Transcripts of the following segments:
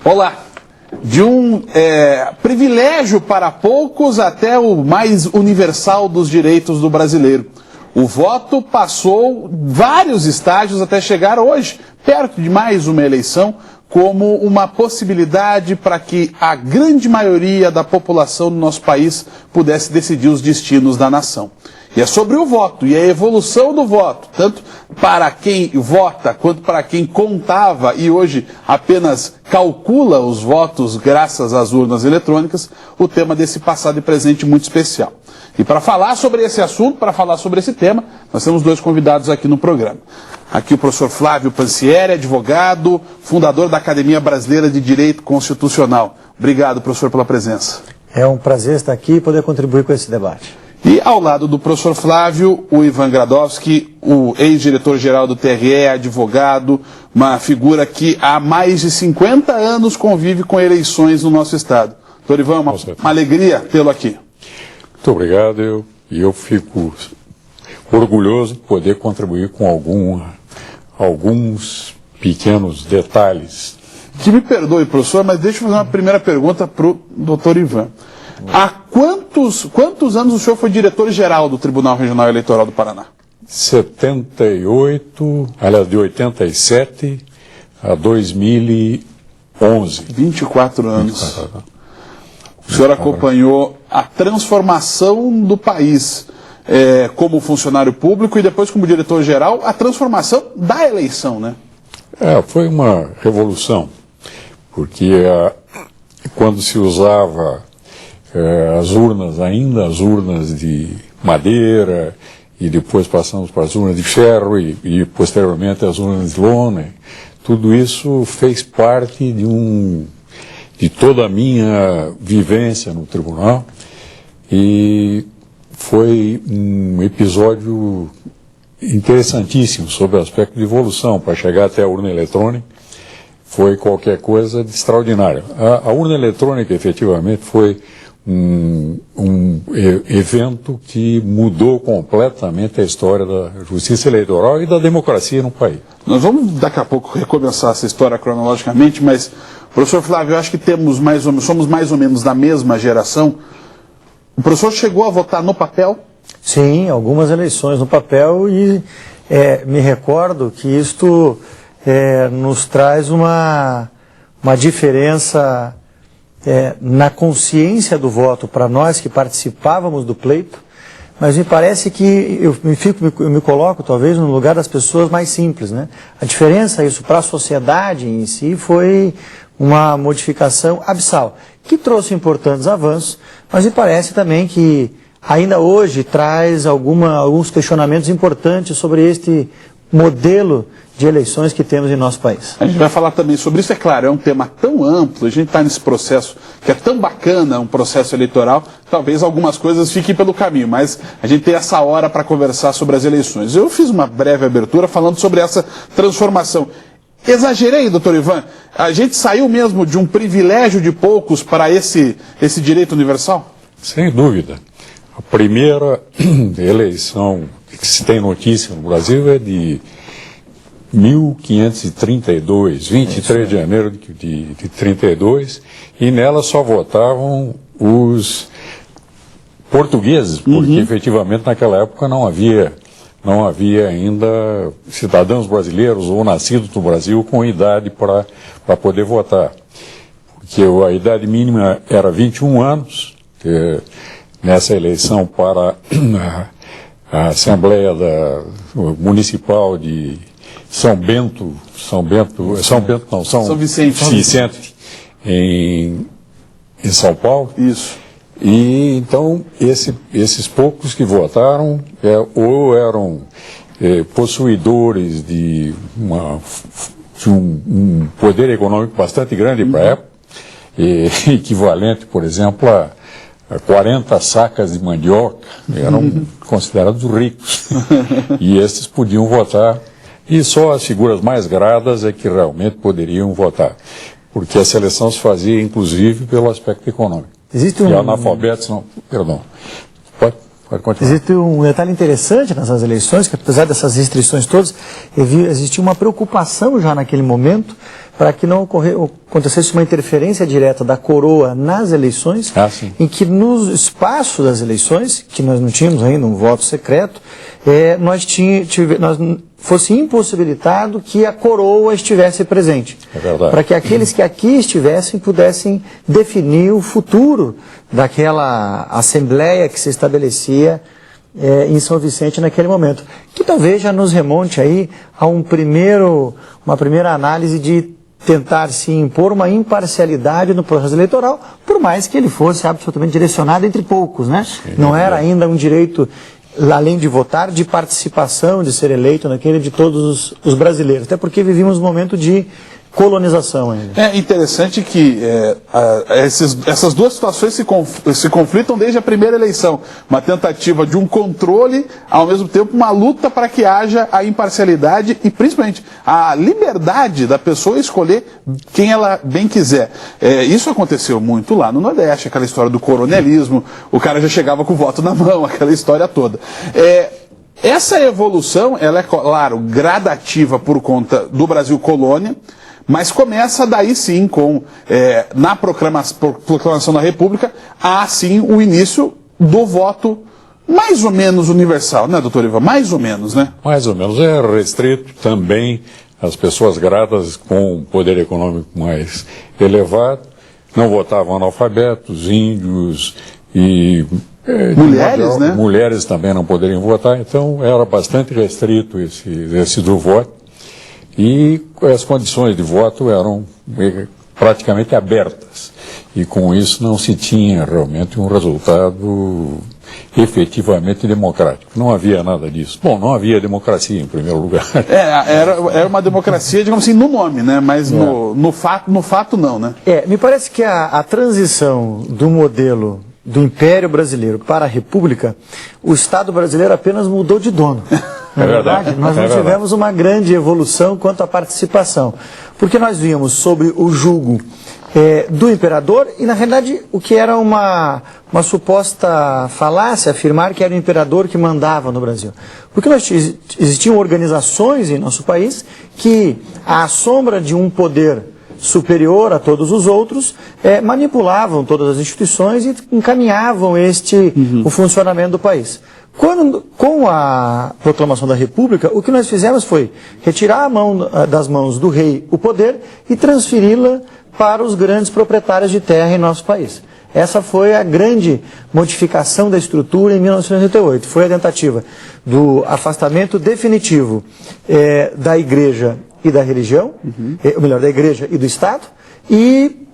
Olá! De um privilégio para poucos até o mais universal dos direitos do brasileiro. O voto passou vários estágios até chegar hoje, perto de mais uma eleição, como uma possibilidade para que a grande maioria da população do nosso país pudesse decidir os destinos da nação. E é sobre o voto e a evolução do voto, tanto para quem vota quanto para quem contava e hoje apenas calcula os votos graças às urnas eletrônicas, o tema desse passado e presente muito especial. E para falar sobre esse assunto, para falar sobre esse tema, nós temos dois convidados aqui no programa. Aqui o professor Flávio Pancieri, advogado, fundador da Academia Brasileira de Direito Constitucional. Obrigado, professor, pela presença. É um prazer estar aqui e poder contribuir com esse debate. E ao lado do professor Flávio, o Ivan Gradowski, o ex-diretor-geral do TRE, advogado, uma figura que há mais de 50 anos convive com eleições no nosso estado. Doutor Ivan, uma alegria tê-lo aqui. Muito obrigado, eu fico orgulhoso de poder contribuir com alguns pequenos detalhes. Que me perdoe, professor, mas deixa eu fazer uma primeira pergunta para o doutor Ivan. Há quantos anos o senhor foi diretor-geral do Tribunal Regional Eleitoral do Paraná? 78, aliás, de 87 a 2011. 24 anos. O senhor acompanhou a transformação do país como funcionário público e depois como diretor-geral, a transformação da eleição, né? Foi uma revolução, porque quando se usava as urnas de madeira, e depois passamos para as urnas de ferro e posteriormente as urnas de lona. Tudo isso fez parte de toda a minha vivência no tribunal e foi um episódio interessantíssimo sobre o aspecto de evolução para chegar até a urna eletrônica. Foi qualquer coisa de extraordinário. A urna eletrônica efetivamente foi um evento que mudou completamente a história da justiça eleitoral e da democracia no país. Nós vamos daqui a pouco recomeçar essa história cronologicamente, mas, professor Flávio, eu acho que somos mais ou menos da mesma geração. O professor chegou a votar no papel? Sim, algumas eleições no papel e me recordo que isto nos traz uma diferença na consciência do voto para nós que participávamos do pleito, mas me parece que eu me coloco talvez no lugar das pessoas mais simples, né? A diferença isso para a sociedade em si foi uma modificação abissal, que trouxe importantes avanços, mas me parece também que ainda hoje traz alguns questionamentos importantes sobre este modelo de eleições que temos em nosso país. A gente vai falar também sobre isso, é claro, é um tema tão amplo, a gente está nesse processo que é tão bacana, um processo eleitoral, talvez algumas coisas fiquem pelo caminho, mas a gente tem essa hora para conversar sobre as eleições. Eu fiz uma breve abertura falando sobre essa transformação. Exagerei, doutor Ivan? A gente saiu mesmo de um privilégio de poucos para esse direito universal? Sem dúvida. A primeira eleição que se tem notícia no Brasil é de 1532, 23 de janeiro de 32, e nela só votavam os portugueses, porque efetivamente naquela época não havia ainda cidadãos brasileiros ou nascidos no Brasil com idade para poder votar. Porque a idade mínima era 21 anos, nessa eleição para a Assembleia Municipal de São Vicente em São Paulo. Isso. E então esses poucos que votaram ou eram possuidores de um poder econômico bastante grande para a época, equivalente, por exemplo, a 40 sacas de mandioca, eram considerados ricos. E esses podiam votar, e só as figuras mais gradas é que realmente poderiam votar. Porque a seleção se fazia, inclusive, pelo aspecto econômico. Existe e analfabetos não... Perdão. Pode continuar. Existe um detalhe interessante nessas eleições, que apesar dessas restrições todas, existia uma preocupação já naquele momento para que não acontecesse uma interferência direta da coroa nas eleições, em que no espaço das eleições, que nós não tínhamos ainda um voto secreto, fosse impossibilitado que a coroa estivesse presente. É verdade. Para que aqueles que aqui estivessem pudessem definir o futuro daquela assembleia que se estabelecia em São Vicente naquele momento. Que talvez já nos remonte aí a uma primeira análise de tentar se impor uma imparcialidade no processo eleitoral, por mais que ele fosse absolutamente direcionado entre poucos, né? Sim, não era ainda um direito, além de votar, de participação, de ser eleito naquele de todos os brasileiros, até porque vivíamos um momento de colonização ainda. É interessante que essas duas situações se conflitam desde a primeira eleição. Uma tentativa de um controle, ao mesmo tempo uma luta para que haja a imparcialidade e principalmente a liberdade da pessoa escolher quem ela bem quiser. Isso aconteceu muito lá no Nordeste, aquela história do coronelismo, o cara já chegava com o voto na mão, aquela história toda. Essa evolução, ela é, claro, gradativa por conta do Brasil colônia, mas começa daí sim com, na proclamação da República, há sim o início do voto mais ou menos universal, né, doutor Ivan? Mais ou menos, né? Mais ou menos. É restrito também às pessoas gratas com poder econômico mais elevado. Não votavam analfabetos, índios e... mulheres, né? Mulheres também não poderiam votar, então era bastante restrito esse do voto. E as condições de voto eram praticamente abertas. E com isso não se tinha realmente um resultado efetivamente democrático. Não havia nada disso. Bom, não havia democracia em primeiro lugar. Era uma democracia, digamos assim, no nome, né? Mas no fato não, né? Me parece que a transição do modelo do Império Brasileiro para a República, o Estado brasileiro apenas mudou de dono. Não é verdade? Nós não tivemos uma grande evolução quanto à participação. Porque nós víamos sobre o jugo do imperador e, na realidade, o que era uma suposta falácia afirmar que era o imperador que mandava no Brasil. Porque existiam organizações em nosso país que, à sombra de um poder superior a todos os outros, manipulavam todas as instituições e encaminhavam o funcionamento do país. Com a proclamação da República, o que nós fizemos foi retirar das mãos do rei o poder e transferi-la para os grandes proprietários de terra em nosso país. Essa foi a grande modificação da estrutura em 1988. Foi a tentativa do afastamento definitivo da igreja e da religião, ou melhor, da igreja e do Estado, e,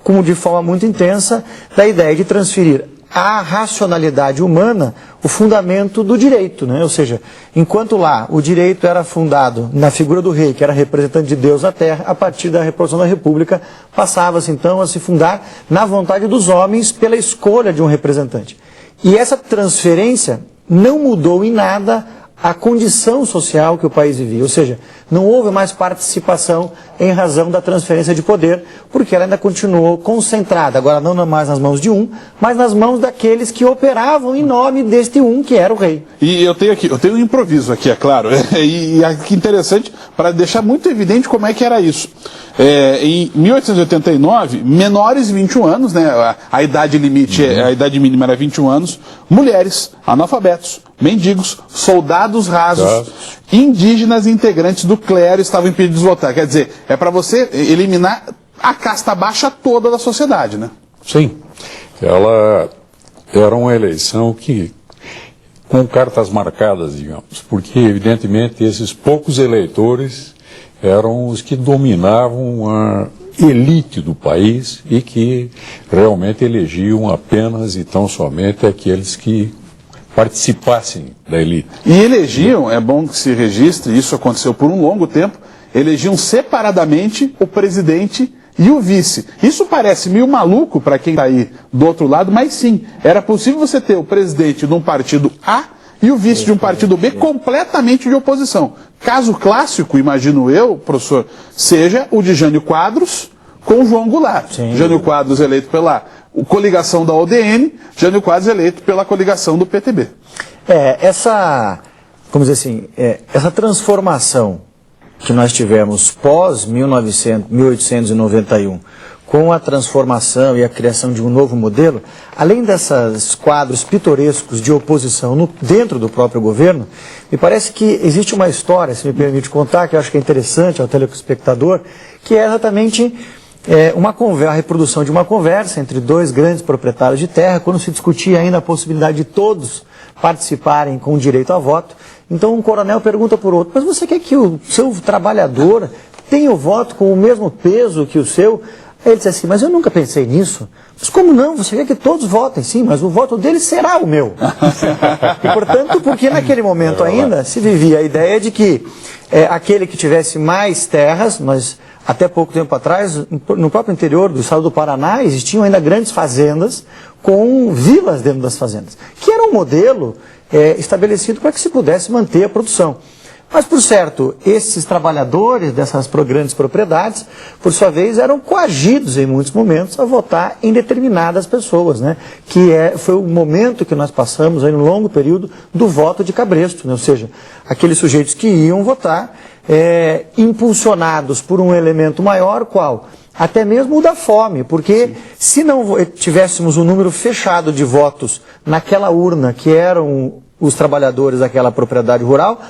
como de forma muito intensa, da ideia de transferir à racionalidade humana o fundamento do direito, né? Ou seja, enquanto lá o direito era fundado na figura do rei, que era representante de Deus na terra, a partir da reprodução da República, passava-se então a se fundar na vontade dos homens pela escolha de um representante. E essa transferência não mudou em nada a condição social que o país vivia, ou seja, não houve mais participação em razão da transferência de poder, porque ela ainda continuou concentrada, agora não mais nas mãos de um, mas nas mãos daqueles que operavam em nome deste um, que era o rei. E eu tenho um improviso aqui, é claro, e que interessante, para deixar muito evidente como é que era isso. Em 1889, menores de 21 anos, né, a idade limite, a idade mínima era 21 anos, mulheres, analfabetos, mendigos, soldados rasos, indígenas e integrantes do clero estavam impedidos de votar. Quer dizer, é para você eliminar a casta baixa toda da sociedade, né? Sim. Ela era uma eleição que, com cartas marcadas, digamos, porque, evidentemente, esses poucos eleitores eram os que dominavam a elite do país e que realmente elegiam apenas e tão somente aqueles que participassem da elite. E elegiam, é bom que se registre, isso aconteceu por um longo tempo, elegiam separadamente o presidente e o vice. Isso parece meio maluco para quem está aí do outro lado, mas sim, era possível você ter o presidente de um partido A e o vice de um partido B completamente de oposição. Caso clássico, imagino eu, professor, seja o de Jânio Quadros com João Goulart. Sim. Jânio Quadros eleito pela coligação da ODN, Jânio Quadros eleito pela coligação do PTB. Vamos dizer assim, essa transformação que nós tivemos pós 1891, com a transformação e a criação de um novo modelo, além desses quadros pitorescos de oposição dentro do próprio governo, me parece que existe uma história, se me permite contar, que eu acho que é interessante ao telespectador, que é exatamente a reprodução de uma conversa entre dois grandes proprietários de terra, quando se discutia ainda a possibilidade de todos participarem com direito a voto. Então um coronel pergunta por outro: mas você quer que o seu trabalhador tenha o voto com o mesmo peso que o seu? Aí ele disse assim: mas eu nunca pensei nisso. Mas como não? Você quer que todos votem? Sim, mas o voto dele será o meu. E portanto, porque naquele momento ainda se vivia a ideia de que aquele que tivesse mais terras, mas até pouco tempo atrás, no próprio interior do estado do Paraná, existiam ainda grandes fazendas com vilas dentro das fazendas, que era um modelo estabelecido para que se pudesse manter a produção. Mas, por certo, esses trabalhadores dessas grandes propriedades, por sua vez, eram coagidos em muitos momentos a votar em determinadas pessoas, né? Foi o momento que nós passamos aí no longo período do voto de cabresto, né? Ou seja, aqueles sujeitos que iam votar impulsionados por um elemento maior, qual? Até mesmo o da fome, porque se não tivéssemos um número fechado de votos naquela urna que eram os trabalhadores daquela propriedade rural,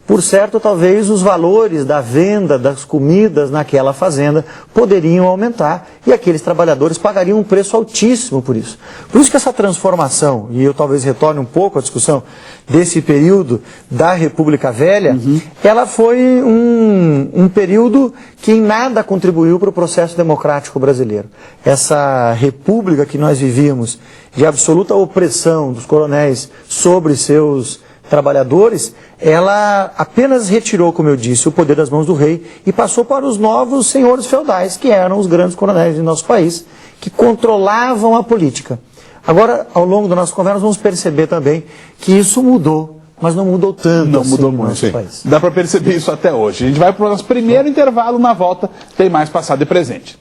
por certo, talvez os valores da venda das comidas naquela fazenda poderiam aumentar e aqueles trabalhadores pagariam um preço altíssimo por isso. Por isso que essa transformação, e eu talvez retorne um pouco à discussão desse período da República Velha, ela foi um período que em nada contribuiu para o processo democrático brasileiro. Essa república que nós vivíamos de absoluta opressão dos coronéis sobre seus trabalhadores, ela apenas retirou, como eu disse, o poder das mãos do rei e passou para os novos senhores feudais, que eram os grandes coronéis de nosso país, que controlavam a política. Agora, ao longo da nossa conversa, vamos perceber também que isso mudou, mas não mudou tanto. Não assim mudou no muito, nosso país. Dá para perceber isso até hoje. A gente vai para o nosso primeiro intervalo, na volta tem mais passado e presente.